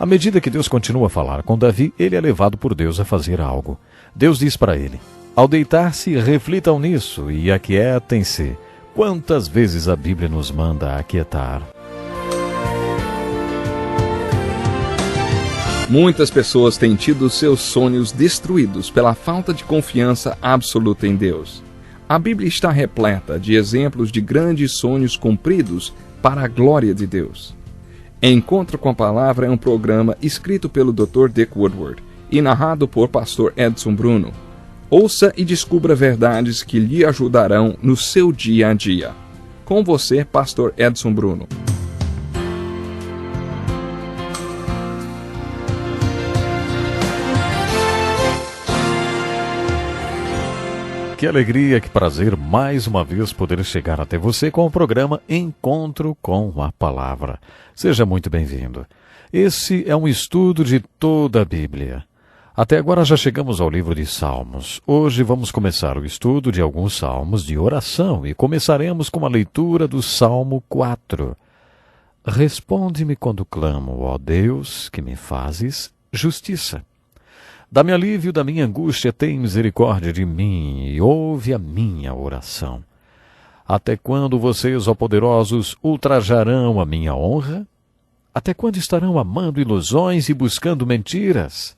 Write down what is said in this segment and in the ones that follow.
À medida que Deus continua a falar com Davi, ele é levado por Deus a fazer algo. Deus diz para ele: ao deitar-se, reflitam nisso e aquietem-se. Quantas vezes a Bíblia nos manda aquietar? Muitas pessoas têm tido seus sonhos destruídos pela falta de confiança absoluta em Deus. A Bíblia está repleta de exemplos de grandes sonhos cumpridos para a glória de Deus. Encontro com a Palavra é um programa escrito pelo Dr. Dick Woodward e narrado por Pastor Edson Bruno. Ouça e descubra verdades que lhe ajudarão no seu dia a dia. Com você, Pastor Edson Bruno. Que alegria, que prazer mais uma vez poder chegar até você com o programa Encontro com a Palavra. Seja muito bem-vindo. Esse é um estudo de toda a Bíblia. Até agora já chegamos ao livro de Salmos. Hoje vamos começar o estudo de alguns salmos de oração e começaremos com a leitura do Salmo 4. Responde-me quando clamo, ó Deus, que me fazes justiça. Dá-me alívio da minha angústia, tem misericórdia de mim e ouve a minha oração. Até quando vocês, ó poderosos, ultrajarão a minha honra? Até quando estarão amando ilusões e buscando mentiras?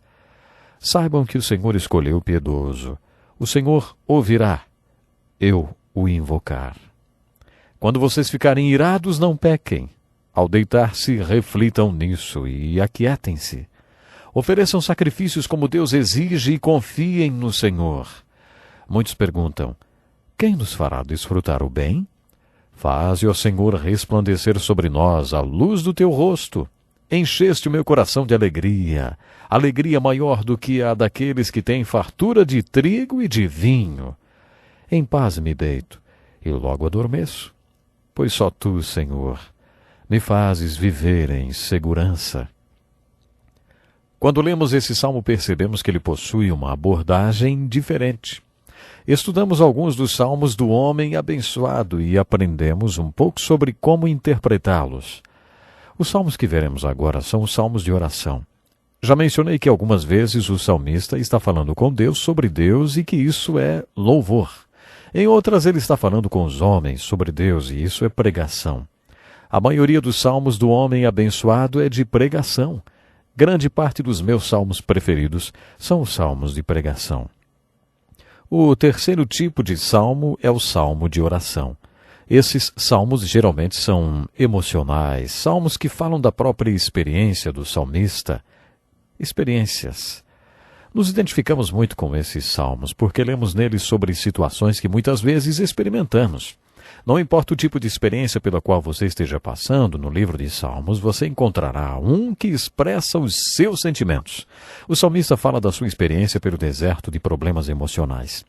Saibam que o Senhor escolheu o piedoso. O Senhor ouvirá eu o invocar. Quando vocês ficarem irados, não pequem. Ao deitar-se, reflitam nisso e aquietem-se. Ofereçam sacrifícios como Deus exige e confiem no Senhor. Muitos perguntam: quem nos fará desfrutar o bem? Faze, ó Senhor, resplandecer sobre nós a luz do teu rosto. Encheste o meu coração de alegria, alegria maior do que a daqueles que têm fartura de trigo e de vinho. Em paz me deito e logo adormeço, pois só tu, Senhor, me fazes viver em segurança. Quando lemos esse salmo, percebemos que ele possui uma abordagem diferente. Estudamos alguns dos salmos do homem abençoado e aprendemos um pouco sobre como interpretá-los. Os salmos que veremos agora são os salmos de oração. Já mencionei que algumas vezes o salmista está falando com Deus sobre Deus e que isso é louvor. Em outras, ele está falando com os homens sobre Deus e isso é pregação. A maioria dos salmos do homem abençoado é de pregação. Grande parte dos meus salmos preferidos são os salmos de pregação. O terceiro tipo de salmo é o salmo de oração. Esses salmos geralmente são emocionais, salmos que falam da própria experiência do salmista. Experiências. Nos identificamos muito com esses salmos, porque lemos neles sobre situações que muitas vezes experimentamos. Não importa o tipo de experiência pela qual você esteja passando, no livro de Salmos você encontrará um que expressa os seus sentimentos. O salmista fala da sua experiência pelo deserto de problemas emocionais.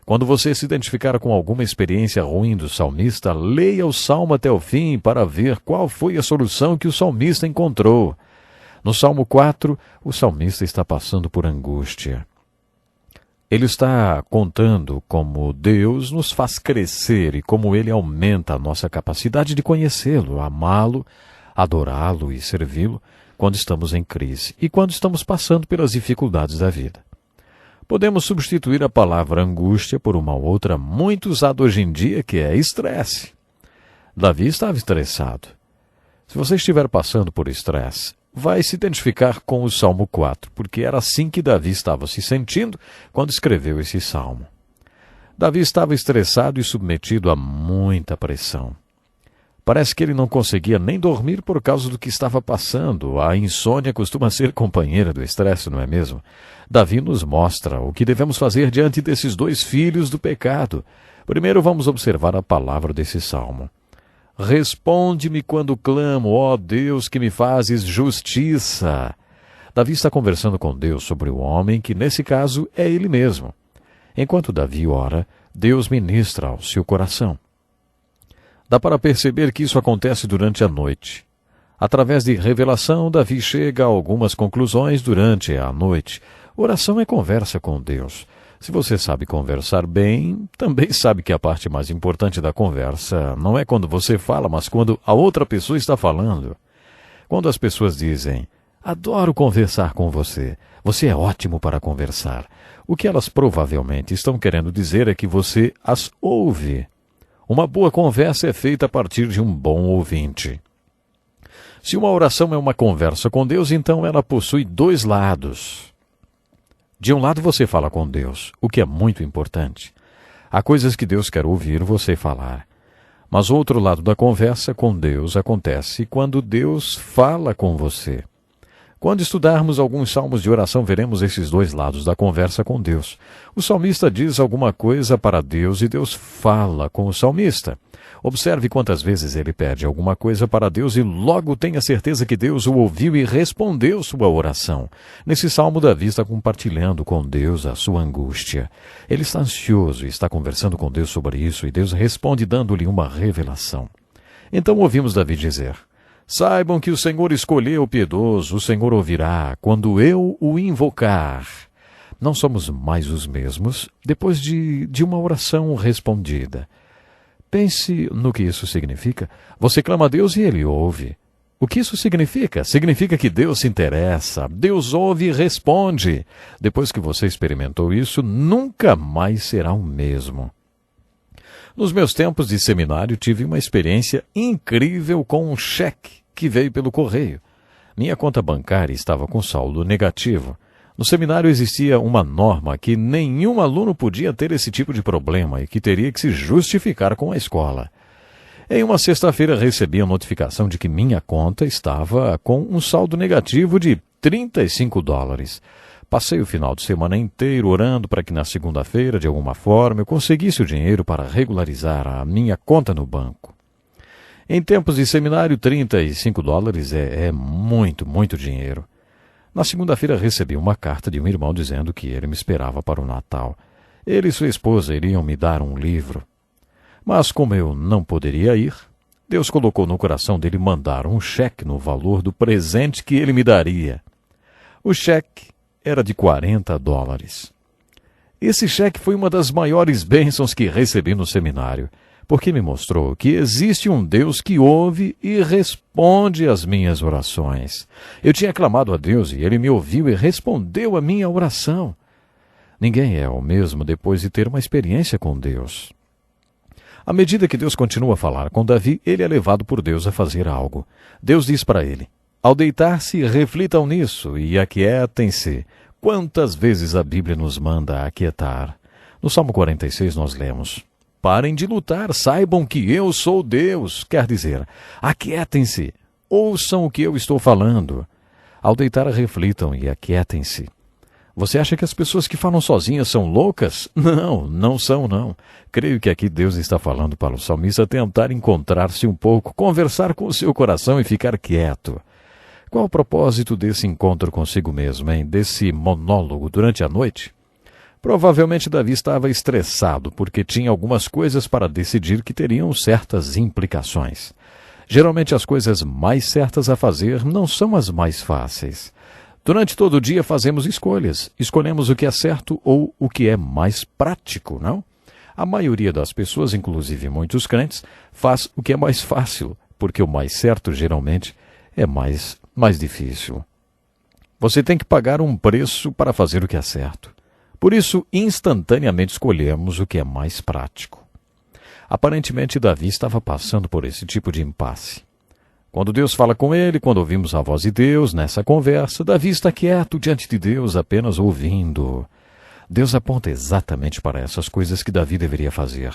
Quando você se identificar com alguma experiência ruim do salmista, leia o salmo até o fim para ver qual foi a solução que o salmista encontrou. No Salmo 4, o salmista está passando por angústia. Ele está contando como Deus nos faz crescer e como Ele aumenta a nossa capacidade de conhecê-lo, amá-lo, adorá-lo e servi-lo quando estamos em crise e quando estamos passando pelas dificuldades da vida. Podemos substituir a palavra angústia por uma outra muito usada hoje em dia, que é estresse. Davi estava estressado. Se você estiver passando por estresse, vai se identificar com o Salmo 4, porque era assim que Davi estava se sentindo quando escreveu esse salmo. Davi estava estressado e submetido a muita pressão. Parece que ele não conseguia nem dormir por causa do que estava passando. A insônia costuma ser companheira do estresse, não é mesmo? Davi nos mostra o que devemos fazer diante desses dois filhos do pecado. Primeiro vamos observar a palavra desse salmo. Responde-me quando clamo, ó Deus, que me fazes justiça. Davi está conversando com Deus sobre o homem, que nesse caso é ele mesmo. Enquanto Davi ora, Deus ministra ao seu coração. Dá para perceber que isso acontece durante a noite. Através de revelação, Davi chega a algumas conclusões durante a noite. Oração é conversa com Deus. Se você sabe conversar bem, também sabe que a parte mais importante da conversa não é quando você fala, mas quando a outra pessoa está falando. Quando as pessoas dizem, Adoro conversar com você. Você é ótimo para conversar. O que elas provavelmente estão querendo dizer é que você as ouve. Uma boa conversa é feita a partir de um bom ouvinte. Se uma oração é uma conversa com Deus, então ela possui dois lados. De um lado você fala com Deus, o que é muito importante. Há coisas que Deus quer ouvir você falar. Mas o outro lado da conversa com Deus acontece quando Deus fala com você. Quando estudarmos alguns salmos de oração, veremos esses dois lados da conversa com Deus. O salmista diz alguma coisa para Deus e Deus fala com o salmista. Observe quantas vezes ele pede alguma coisa para Deus e logo tenha certeza que Deus o ouviu e respondeu sua oração. Nesse salmo, Davi está compartilhando com Deus a sua angústia. Ele está ansioso e está conversando com Deus sobre isso e Deus responde dando-lhe uma revelação. Então ouvimos Davi dizer: saibam que o Senhor escolheu o piedoso, o Senhor ouvirá quando eu o invocar. Não somos mais os mesmos depois de uma oração respondida. Pense no que isso significa. Você clama a Deus e Ele ouve. O que isso significa? Significa que Deus se interessa, Deus ouve e responde. Depois que você experimentou isso, nunca mais será o mesmo. Nos meus tempos de seminário, tive uma experiência incrível com um cheque que veio pelo correio. Minha conta bancária estava com saldo negativo. No seminário existia uma norma que nenhum aluno podia ter esse tipo de problema e que teria que se justificar com a escola. Em uma sexta-feira recebi a notificação de que minha conta estava com um saldo negativo de $35. Passei o final de semana inteiro orando para que na segunda-feira, de alguma forma, eu conseguisse o dinheiro para regularizar a minha conta no banco. Em tempos de seminário, $35 é muito dinheiro. Na segunda-feira recebi uma carta de um irmão dizendo que ele me esperava para o Natal. Ele e sua esposa iriam me dar um livro. Mas como eu não poderia ir, Deus colocou no coração dele mandar um cheque no valor do presente que ele me daria. O cheque era de $40. Esse cheque foi uma das maiores bênçãos que recebi no seminário, porque me mostrou que existe um Deus que ouve e responde às minhas orações. Eu tinha clamado a Deus e Ele me ouviu e respondeu a minha oração. Ninguém é o mesmo depois de ter uma experiência com Deus. À medida que Deus continua a falar com Davi, ele é levado por Deus a fazer algo. Deus diz para ele: ao deitar-se, reflitam nisso e aquietem-se. Quantas vezes a Bíblia nos manda aquietar? No Salmo 46 nós lemos: parem de lutar, saibam que eu sou Deus. Quer dizer, aquietem-se, ouçam o que eu estou falando. Ao deitar, reflitam e aquietem-se. Você acha que as pessoas que falam sozinhas são loucas? Não são, não. Creio que aqui Deus está falando para o salmista tentar encontrar-se um pouco, conversar com o seu coração e ficar quieto. Qual o propósito desse encontro consigo mesmo, hein? Desse monólogo durante a noite? Provavelmente Davi estava estressado porque tinha algumas coisas para decidir que teriam certas implicações. Geralmente as coisas mais certas a fazer não são as mais fáceis. Durante todo o dia fazemos escolhas. Escolhemos o que é certo ou o que é mais prático, não? A maioria das pessoas, inclusive muitos crentes, faz o que é mais fácil, porque o mais certo geralmente é mais difícil. Você tem que pagar um preço para fazer o que é certo. Por isso, instantaneamente escolhemos o que é mais prático. Aparentemente, Davi estava passando por esse tipo de impasse. Quando Deus fala com ele, quando ouvimos a voz de Deus nessa conversa, Davi está quieto diante de Deus, apenas ouvindo. Deus aponta exatamente para essas coisas que Davi deveria fazer.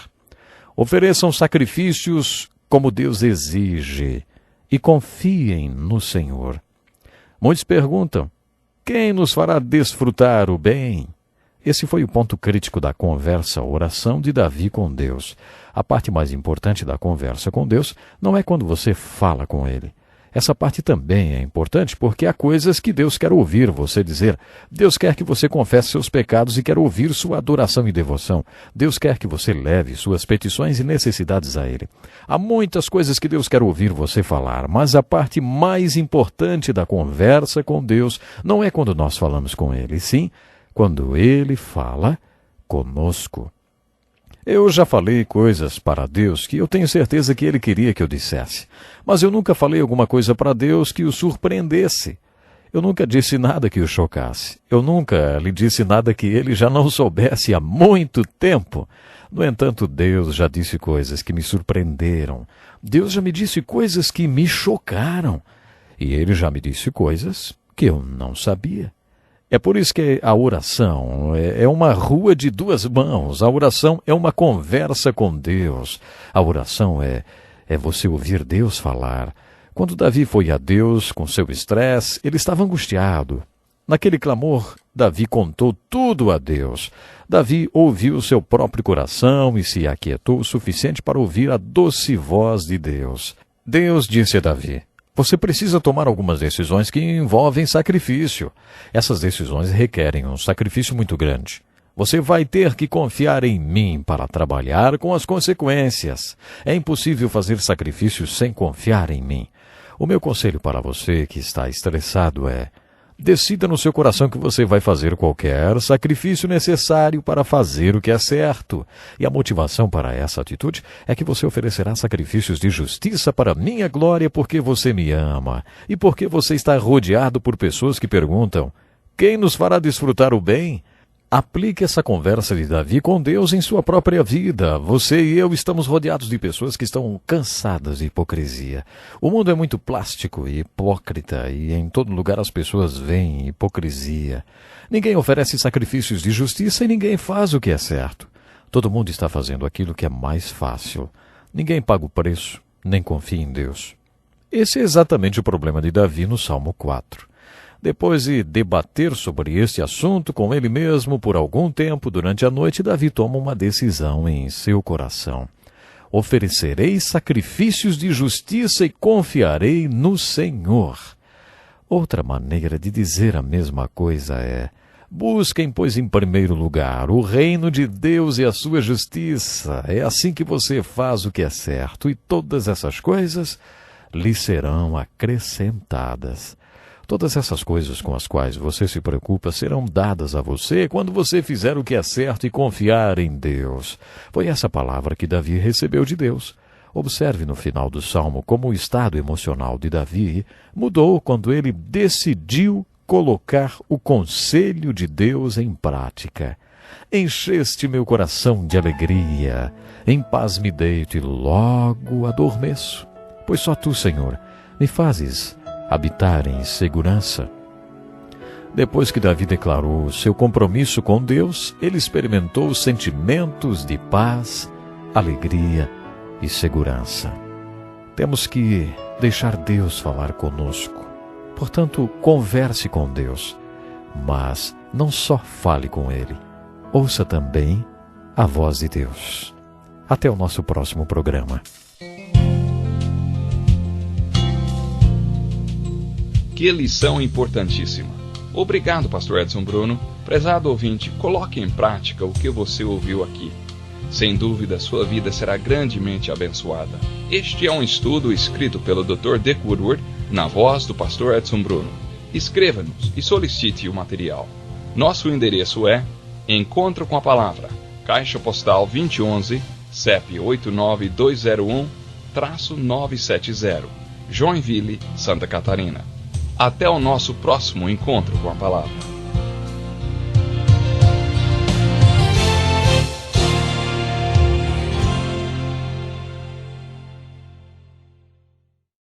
Ofereçam sacrifícios como Deus exige e confiem no Senhor. Muitos perguntam: quem nos fará desfrutar o bem? Esse foi o ponto crítico da conversa, a oração de Davi com Deus. A parte mais importante da conversa com Deus não é quando você fala com Ele. Essa parte também é importante porque há coisas que Deus quer ouvir você dizer. Deus quer que você confesse seus pecados e quer ouvir sua adoração e devoção. Deus quer que você leve suas petições e necessidades a Ele. Há muitas coisas que Deus quer ouvir você falar, mas a parte mais importante da conversa com Deus não é quando nós falamos com Ele, sim quando Ele fala conosco. Eu já falei coisas para Deus que eu tenho certeza que Ele queria que eu dissesse, mas eu nunca falei alguma coisa para Deus que o surpreendesse. Eu nunca disse nada que o chocasse. Eu nunca lhe disse nada que ele já não soubesse há muito tempo. No entanto, Deus já disse coisas que me surpreenderam. Deus já me disse coisas que me chocaram. E ele já me disse coisas que eu não sabia. É por isso que a oração é uma rua de duas mãos. A oração é uma conversa com Deus. A oração é você ouvir Deus falar. Quando Davi foi a Deus com seu estresse, ele estava angustiado. Naquele clamor, Davi contou tudo a Deus. Davi ouviu seu próprio coração e se aquietou o suficiente para ouvir a doce voz de Deus. Deus disse a Davi: você precisa tomar algumas decisões que envolvem sacrifício. Essas decisões requerem um sacrifício muito grande. Você vai ter que confiar em mim para trabalhar com as consequências. É impossível fazer sacrifícios sem confiar em mim. O meu conselho para você que está estressado é: decida no seu coração que você vai fazer qualquer sacrifício necessário para fazer o que é certo. E a motivação para essa atitude é que você oferecerá sacrifícios de justiça para minha glória porque você me ama. E porque você está rodeado por pessoas que perguntam: quem nos fará desfrutar o bem? Aplique essa conversa de Davi com Deus em sua própria vida. Você e eu estamos rodeados de pessoas que estão cansadas de hipocrisia. O mundo é muito plástico e hipócrita e em todo lugar as pessoas veem hipocrisia. Ninguém oferece sacrifícios de justiça e ninguém faz o que é certo. Todo mundo está fazendo aquilo que é mais fácil. Ninguém paga o preço, nem confia em Deus. Esse é exatamente o problema de Davi no Salmo 4. Depois de debater sobre este assunto com ele mesmo por algum tempo durante a noite, Davi toma uma decisão em seu coração. Oferecerei sacrifícios de justiça e confiarei no Senhor. Outra maneira de dizer a mesma coisa é: busquem, pois, em primeiro lugar o reino de Deus e a sua justiça. É assim que você faz o que é certo, e todas essas coisas lhe serão acrescentadas. Todas essas coisas com as quais você se preocupa serão dadas a você quando você fizer o que é certo e confiar em Deus. Foi essa palavra que Davi recebeu de Deus. Observe no final do Salmo como o estado emocional de Davi mudou quando ele decidiu colocar o conselho de Deus em prática. Encheste meu coração de alegria, em paz me deito e logo adormeço. Pois só tu, Senhor, me fazes habitar em segurança. Depois que Davi declarou seu compromisso com Deus, ele experimentou sentimentos de paz, alegria e segurança. Temos que deixar Deus falar conosco. Portanto, converse com Deus, mas não só fale com Ele. Ouça também a voz de Deus. Até o nosso próximo programa. Que lição importantíssima. Obrigado, Pastor Edson Bruno. Prezado ouvinte, coloque em prática o que você ouviu aqui. Sem dúvida, sua vida será grandemente abençoada. Este é um estudo escrito pelo Dr. Dick Woodward, na voz do Pastor Edson Bruno. Escreva-nos e solicite o material. Nosso endereço é Encontro com a Palavra, Caixa Postal 2011, CEP 89201-970, Joinville, Santa Catarina. Até o nosso próximo encontro com a Palavra.